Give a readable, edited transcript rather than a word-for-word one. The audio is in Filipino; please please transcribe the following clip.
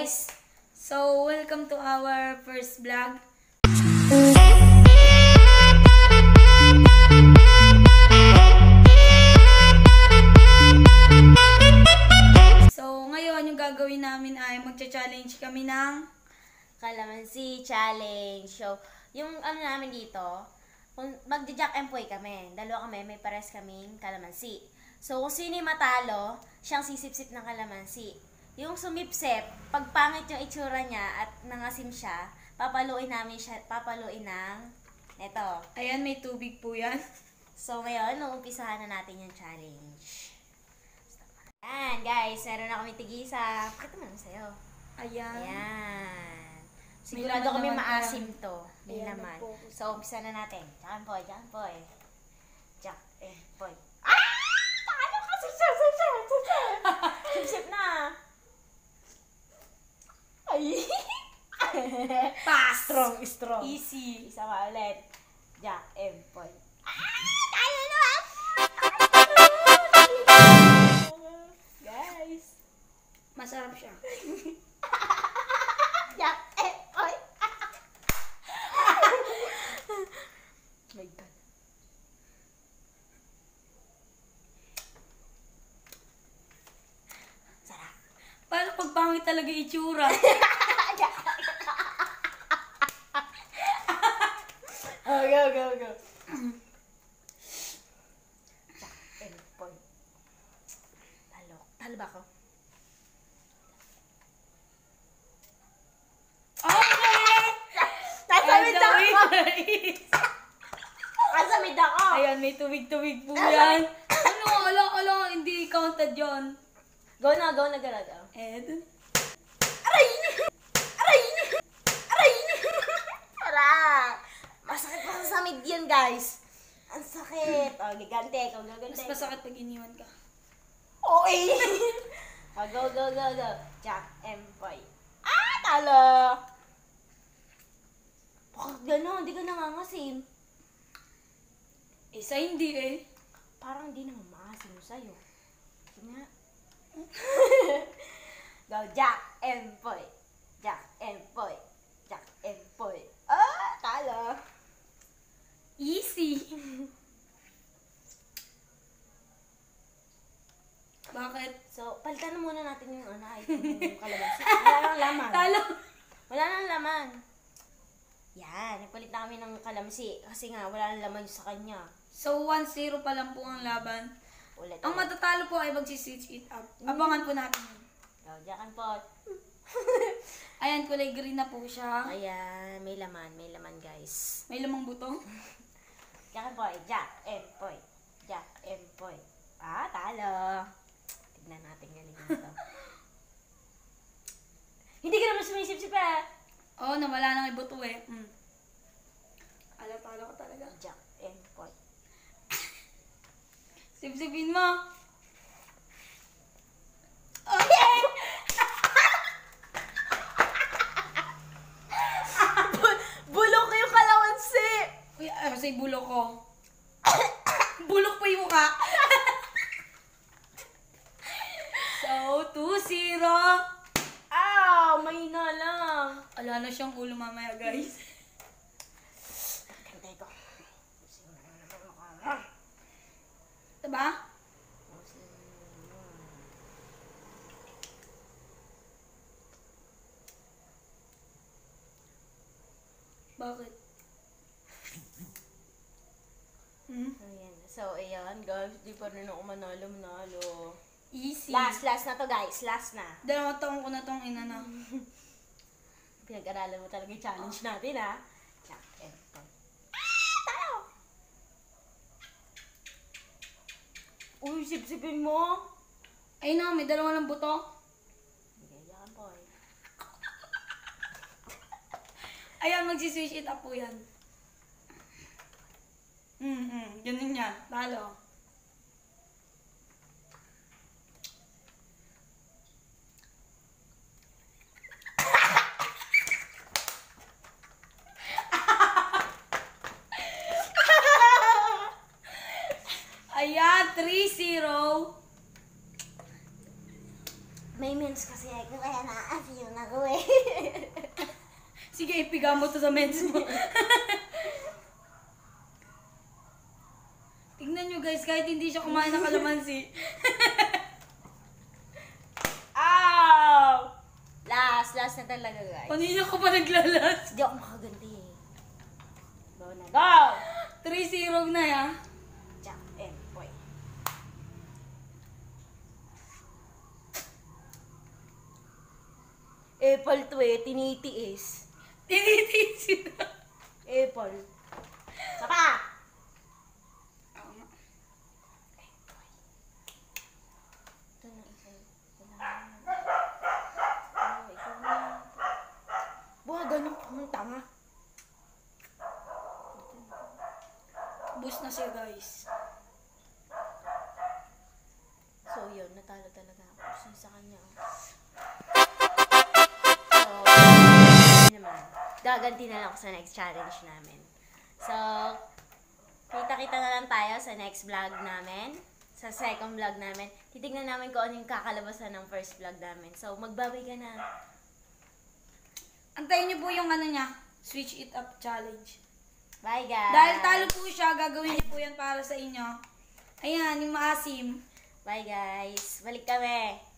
guys! So, welcome to our first vlog. So, ngayon yung gagawin namin ay magcha-challenge kami ng Calamansi Challenge. So, yung namin dito, magja-jack and poy kami. Dalawa kami, may pares kaming calamansi. So, kung sino yung matalo, siyang sisip-sip ng calamansi. Yung sumipsip, pag pangit yung itsura niya at nangasim siya, papaluin namin siya, papaluin ng eto. Ayan, may tubig po yan. So, ngayon, uumpisahan na natin yung challenge. Ayan, guys, meron na kami tigisa. Pakita mo naman sa'yo. Ayan. Ayan. Sigurado kami maasim to. May naman. So, umpisa na natin. Jack and poy, Jack and poy. Jack and poy. Ah! Ano ka? Sip na. Ay! Pass! Strong. Easy. Isa pa ulit. Jack and poy. Tayo na! Guys. Masarap siya. Jack and poy. My God. Sarap. Paano pag pangit talaga itsura? Oh, go. Jack and poy. Talo ba ako? Okay! Nasamid And the ako! winner is... Nasamid ako! Ayan, may tubig-tubig po yan. Ano? Ala, hindi counted yun. Go na, galaga. And... Aray! Tara! Masakit pa sa samid yan, guys. Ang sakit. O, gigante. Mas masakit pag iniwan ka. Okay. O, go. Jack and poy. Ah, talo! Bakit gano'n? Hindi ka nangangasim. Isa hindi eh. Parang hindi naman maasim sa'yo. Sige nga. Go, Jack and poy. Jack and poy. Jack and poy. Ah, talo! Easy. Bakit? So, palitan na muna natin yung yung kalamansi. Wala nang laman. Talo. Wala nang laman. Yan, nagpalit na kami ng kalamansi. Kasi nga, wala nang laman sa kanya. So, 1-0 pa lang po ang laban. Ulit. Ang matatalo po ay mag-switch it up. Abangan po natin yun. Go, Jack and poy. Ayan, kulay green na po siya. Ayan, may laman guys. May lamang buto. Jack and poy, Jack and poy. Jack and poy. Ah, talo. Tignan natin galing nito. Hindi ka naman sumisip-sip eh. Oo, nawala nang ibuto eh. Talo ka talaga. Jack and poy. Sip-sipin mo. Okay! Bulok yung kalamansi! Uy, kasi bulok ko. Bulok pa yung mukha. So, 2-0. Ah, mahina lang. Ala na siyang ulo mamaya, guys. Ganda ito. Diba? Bakit? Ayan. So, ayan guys. Di pa rin ako manalo. Easy. Last na to guys. Last na. 2 taong ko na tong inana. Pinag-aralan mo talaga yung challenge natin ha. Jack and poy. Ah! Tayo! Uy, sip-sipin mo. Ayun na, may 2 lang buto. Okay, Jack and poy. Ayan, magsiswitch it up po yan. Ganun yan. Talo. Ayan, 3-0. May mens kasi kaya na-feel na ko eh. Sige, ipiga mo to sa meds mo. Tignan nyo guys, kahit hindi siya kumain ng kalamansi. Ow! Last na talaga guys. Kanina ko pa naglalas. Hindi ako makaganti eh. Go na, go! 3-0 na ya. Jack and boy. Apple to eh, tinitiis. Tinitisin na. Apple. Sapa! Ako nga. Ito na isa. Ikaw na. Buha, ganun kang tanga. Boost na siya guys. So yun, natalo talaga ako. So sa kanya. So, yun naman. Gaganti na lang ako sa next challenge namin. So, kita-kita na lang tayo sa next vlog namin. Sa second vlog namin. Titignan namin kung ano yung kakalabasan ng first vlog namin. So, magbabay ka na. Antayin niyo po yung ano niya, switch it up challenge. Bye guys! Dahil talo po siya, gagawin niyo po yan para sa inyo. Ayan, yung maasim. Bye guys! Balik kami!